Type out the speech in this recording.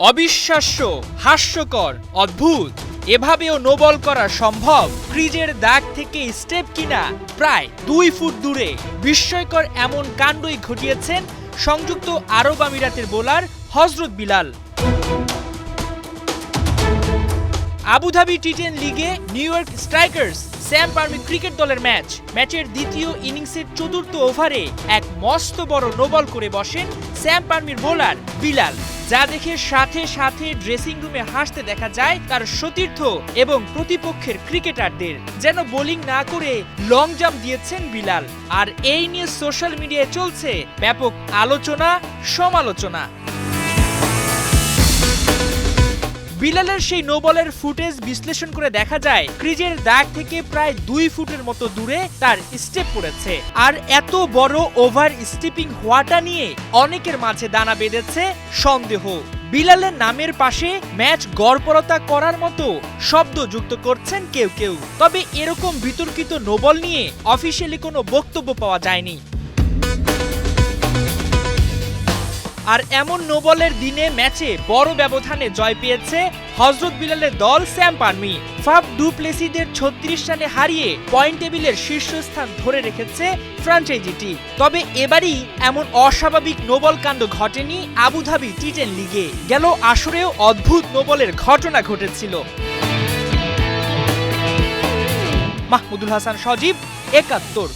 অবিশ্বাস্য, হাস্যকর, অদ্ভুত। এভাবেও নো বল করা সম্ভব? ক্রিজের দাগ থেকে স্টেপ কিনা প্রায় 2 ফুট দূরে বিস্ময়কর এমন কাণ্ডই ঘটিয়েছেন সংযুক্ত আরব আমিরাতের বোলার হযরত বিলাল। আবুধাবি টি10 লিগে নিউ ইয়র্ক স্ট্রাইকার্স স্যাম পারমি ক্রিকেট দলের ম্যাচের দ্বিতীয় ইনিংসের চতুর্থ ওভারে এক মস্ত বড় নো বল করে বসেন স্যাম পারমির বোলার বিলাল, যা দেখে সাথে সাথে ড্রেসিং রুমে হাসতে দেখা যায় তার সতীর্থ এবং প্রতিপক্ষের ক্রিকেটারদের। যেন বোলিং না করে লং জাম্প দিয়েছেন বিলাল। আর এই নিয়ে সোশ্যাল মিডিয়ায় চলছে ব্যাপক আলোচনা সমালোচনা। বিলালের সেই নো বলের ফুটেজ বিশ্লেষণ করে দেখা যায় ক্রিজের দাগ থেকে প্রায় 2 ফুটের মতো দূরে তার স্টেপ পড়েছে। আর এত বড় ওভার স্টেপিং হওয়াটা নিয়ে অনেকের মাঝে দানা বেঁধেছে সন্দেহ। বিলালের নামের পাশে ম্যাচ গড়পড়তা করার মতো শব্দ যুক্ত করছেন কেউ। তবে এরকম বিতর্কিত নো বল নিয়ে অফিসিয়ালি কোনো বক্তব্য পাওয়া যায়নি। আর এমন নো বলের দিনে ম্যাচে বড় ব্যবধানে জয় পেয়েছে হযরত বিলালের দল স্যাম পারমি। ফাফ ডু প্লেসিদের 36 রানে হারিয়ে পয়েন্ট টেবিলের শীর্ষস্থান ধরে রেখেছে ফ্র্যাঞ্চাইজিটি। তবে এবারই এমন অস্বাভাবিক নো বল কাণ্ড ঘটেনি আবুধাবি টি10 লিগে। গেল আসরেও অদ্ভুত নো বলের ঘটনা ঘটেছিল। মাহমুদুল হাসান সজীব, ৭১।